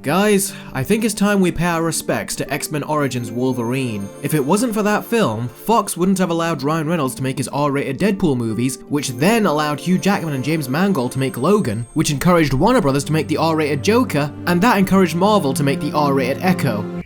Guys, I think it's time we pay our respects to X-Men Origins Wolverine. If it wasn't for that film, Fox wouldn't have allowed Ryan Reynolds to make his R-rated Deadpool movies, which then allowed Hugh Jackman and James Mangold to make Logan, which encouraged Warner Brothers to make the R-rated Joker, and that encouraged Marvel to make the R-rated Echo.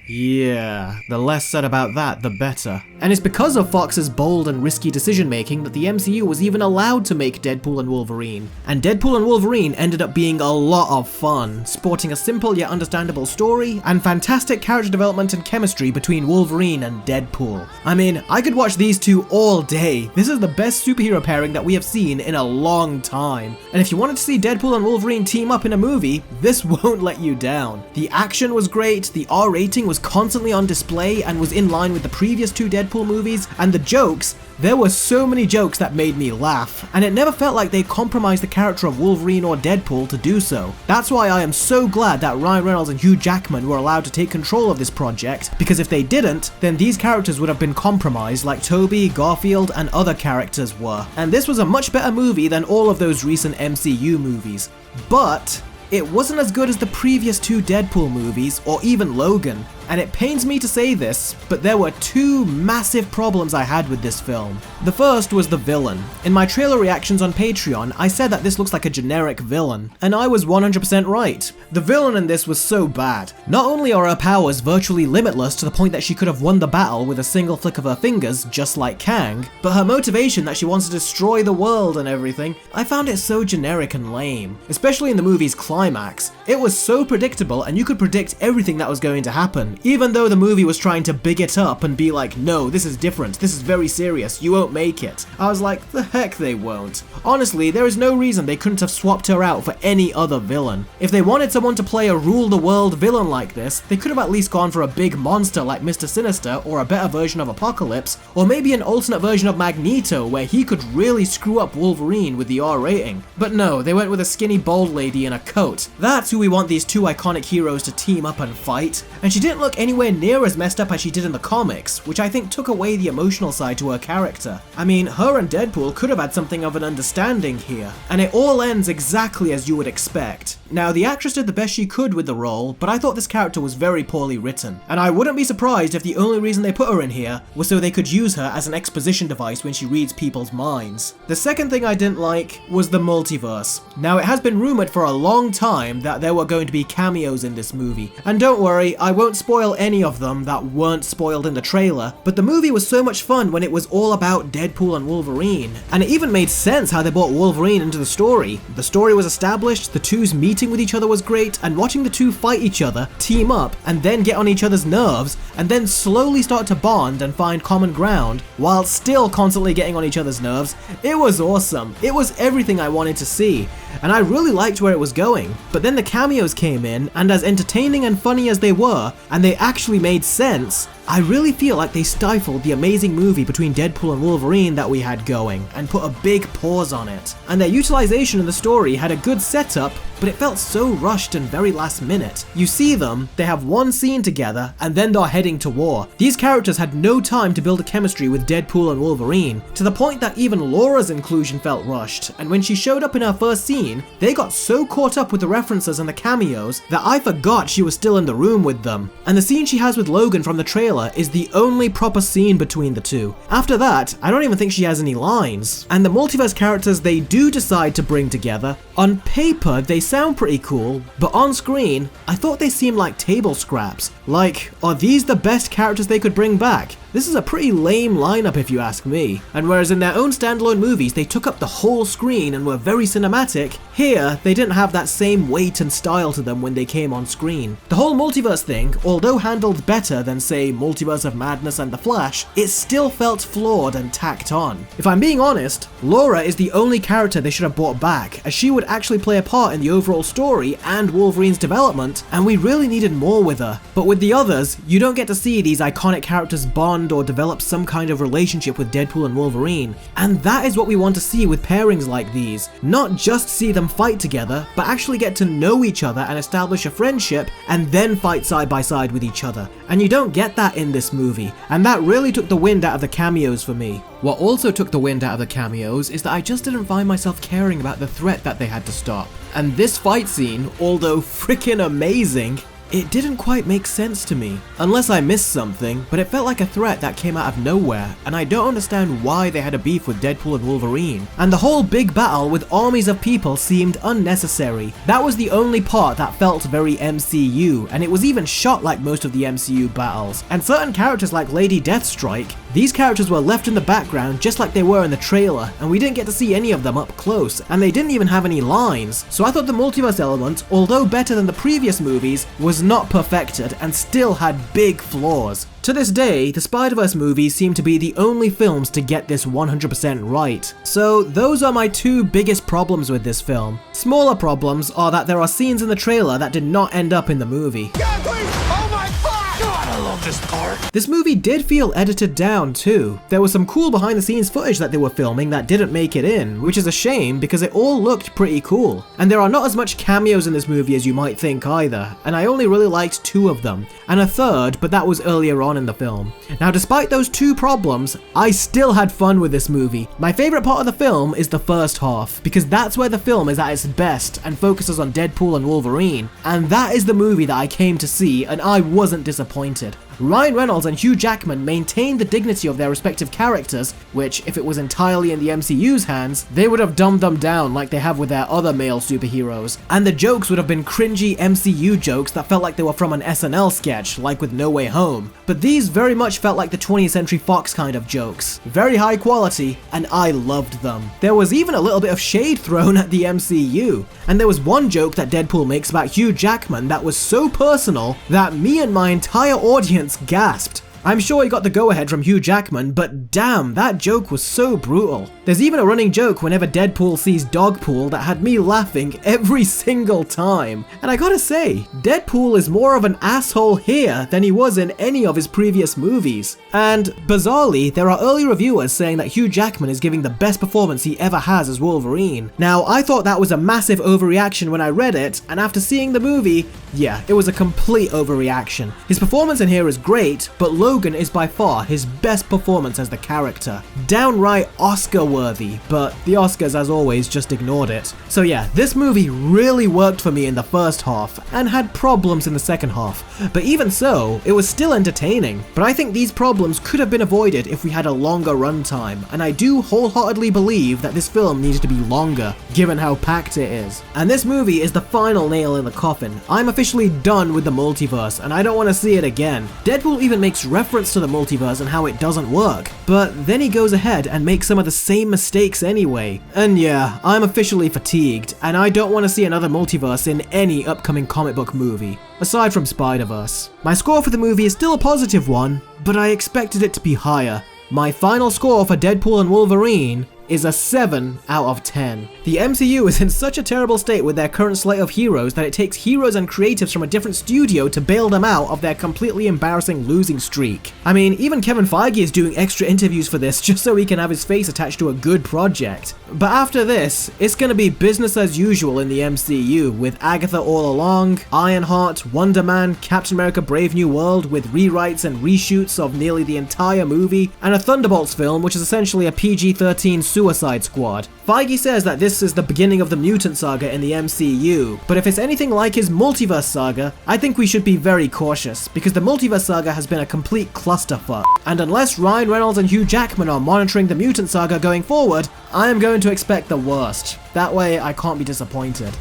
Yeah, the less said about that, the better. And it's because of Fox's bold and risky decision-making that the MCU was even allowed to make Deadpool and Wolverine. And Deadpool and Wolverine ended up being a lot of fun, sporting a simple yet understandable story, and fantastic character development and chemistry between Wolverine and Deadpool. I mean, I could watch these two all day. This is the best superhero pairing that we have seen in a long time. And if you wanted to see Deadpool and Wolverine team up in a movie, this won't let you down. The action was great, the R rating was constantly on display and was in line with the previous two Deadpool movies, and the jokes, there were so many jokes that made me laugh, and it never felt like they compromised the character of Wolverine or Deadpool to do so. That's why I am so glad that Ryan Reynolds and Hugh Jackman were allowed to take control of this project, because if they didn't, then these characters would have been compromised like Tobey, Garfield, and other characters were. And this was a much better movie than all of those recent MCU movies. But it wasn't as good as the previous two Deadpool movies, or even Logan. And it pains me to say this, but there were two massive problems I had with this film. The first was the villain. In my trailer reactions on Patreon, I said that this looks like a generic villain, and I was 100% right. The villain in this was so bad. Not only are her powers virtually limitless to the point that she could have won the battle with a single flick of her fingers, just like Kang, but her motivation that she wants to destroy the world and everything, I found it so generic and lame. Especially in the movie's climax. It was so predictable and you could predict everything that was going to happen. Even though the movie was trying to big it up and be like, no, this is different, this is very serious, you won't make it. I was like, the heck they won't. Honestly, there is no reason they couldn't have swapped her out for any other villain. If they wanted someone to play a rule-the-world villain like this, they could have at least gone for a big monster like Mr. Sinister, or a better version of Apocalypse, or maybe an alternate version of Magneto where he could really screw up Wolverine with the R rating. But no, they went with a skinny bald lady in a coat. That's who we want these two iconic heroes to team up and fight. And she didn't look anywhere near as messed up as she did in the comics, which I think took away the emotional side to her character. I mean, her and Deadpool could have had something of an understanding here, and it all ends exactly as you would expect. Now, the actress did the best she could with the role, but I thought this character was very poorly written, and I wouldn't be surprised if the only reason they put her in here was so they could use her as an exposition device when she reads people's minds. The second thing I didn't like was the multiverse. Now, it has been rumored for a long time that there were going to be cameos in this movie, and don't worry, I won't spoil any of them that weren't spoiled in the trailer, but the movie was so much fun when it was all about Deadpool and Wolverine, and it even made sense how they brought Wolverine into the story. The story was established, the two's meeting with each other was great, and watching the two fight each other, team up, and then get on each other's nerves, and then slowly start to bond and find common ground, while still constantly getting on each other's nerves, it was awesome. It was everything I wanted to see, and I really liked where it was going. But then the cameos came in, and as entertaining and funny as they were, and they actually made sense, I really feel like they stifled the amazing movie between Deadpool and Wolverine that we had going, and put a big pause on it. And their utilization in the story had a good setup, but it felt so rushed and very last minute. You see them, they have one scene together, and then they're heading to war. These characters had no time to build a chemistry with Deadpool and Wolverine, to the point that even Laura's inclusion felt rushed, and when she showed up in her first scene, they got so caught up with the references and the cameos that I forgot she was still in the room with them. And the scene she has with Logan from the trailer is the only proper scene between the two. After that, I don't even think she has any lines. And the multiverse characters they do decide to bring together, on paper they sound pretty cool, but on screen, I thought they seemed like table scraps. Like, are these the best characters they could bring back? This is a pretty lame lineup if you ask me. And whereas in their own standalone movies they took up the whole screen and were very cinematic, here they didn't have that same weight and style to them when they came on screen. The whole multiverse thing, although handled better than say Multiverse of Madness and The Flash, it still felt flawed and tacked on. If I'm being honest, Laura is the only character they should have brought back, as she would actually play a part in the overall story and Wolverine's development, and we really needed more with her. But with the others, you don't get to see these iconic characters bond bond or develop some kind of relationship with Deadpool and Wolverine. And that is what we want to see with pairings like these. Not just see them fight together, but actually get to know each other and establish a friendship and then fight side by side with each other. And you don't get that in this movie, and that really took the wind out of the cameos for me. What also took the wind out of the cameos is that I just didn't find myself caring about the threat that they had to stop. And this fight scene, although freaking amazing, it didn't quite make sense to me. Unless I missed something, but it felt like a threat that came out of nowhere, and I don't understand why they had a beef with Deadpool and Wolverine. And the whole big battle with armies of people seemed unnecessary. That was the only part that felt very MCU, and it was even shot like most of the MCU battles. And certain characters like Lady Deathstrike, these characters were left in the background just like they were in the trailer, and we didn't get to see any of them up close, and they didn't even have any lines. So I thought the multiverse element, although better than the previous movies, was not perfected and still had big flaws. To this day, the Spider-Verse movies seem to be the only films to get this 100% right. So those are my two biggest problems with this film. Smaller problems are that there are scenes in the trailer that did not end up in the movie. God, please! Oh my fuck! God, I love this part. This movie did feel edited down too. There was some cool behind the scenes footage that they were filming that didn't make it in, which is a shame because it all looked pretty cool. And there are not as much cameos in this movie as you might think either, and I only really liked 2 of them, and a third, but that was earlier on in the film. Now despite those 2 problems, I still had fun with this movie. My favourite part of the film is the first half, because that's where the film is at its best and focuses on Deadpool and Wolverine, and that is the movie that I came to see, and I wasn't disappointed. Ryan Reynolds and Hugh Jackman maintained the dignity of their respective characters, which, if it was entirely in the MCU's hands, they would have dumbed them down like they have with their other male superheroes. And the jokes would have been cringy MCU jokes that felt like they were from an SNL sketch, like with No Way Home. But these very much felt like the 20th Century Fox kind of jokes. Very high quality, and I loved them. There was even a little bit of shade thrown at the MCU. And there was one joke that Deadpool makes about Hugh Jackman that was so personal that me and my entire audience gasped. I'm sure he got the go-ahead from Hugh Jackman, but damn, that joke was so brutal. There's even a running joke whenever Deadpool sees Dogpool that had me laughing every single time. And I gotta say, Deadpool is more of an asshole here than he was in any of his previous movies. And bizarrely, there are early reviewers saying that Hugh Jackman is giving the best performance he ever has as Wolverine. Now, I thought that was a massive overreaction when I read it, and after seeing the movie, yeah, it was a complete overreaction. His performance in here is great, but Logan is by far his best performance as the character. Downright Oscar-worthy, but the Oscars, as always, just ignored it. So yeah, this movie really worked for me in the first half, and had problems in the second half. But even so, it was still entertaining. But I think these problems could have been avoided if we had a longer runtime, and I do wholeheartedly believe that this film needed to be longer, given how packed it is. And this movie is the final nail in the coffin. I'm officially done with the multiverse, and I don't want to see it again. Deadpool even makes reference to the multiverse and how it doesn't work, but then he goes ahead and makes some of the same mistakes anyway. And yeah, I'm officially fatigued, and I don't want to see another multiverse in any upcoming comic book movie, aside from Spider-Verse. My score for the movie is still a positive one, but I expected it to be higher. My final score for Deadpool and Wolverine is a 7 out of 10. The MCU is in such a terrible state with their current slate of heroes that it takes heroes and creatives from a different studio to bail them out of their completely embarrassing losing streak. I mean, even Kevin Feige is doing extra interviews for this just so he can have his face attached to a good project. But after this, it's gonna be business as usual in the MCU, with Agatha all along, Ironheart, Wonder Man, Captain America Brave New World with rewrites and reshoots of nearly the entire movie, and a Thunderbolts film which is essentially a PG-13 Suicide Squad. Feige says that this is the beginning of the mutant saga in the MCU, but if it's anything like his multiverse saga, I think we should be very cautious, because the multiverse saga has been a complete clusterfuck. And unless Ryan Reynolds and Hugh Jackman are monitoring the mutant saga going forward, I am going to expect the worst. That way I can't be disappointed.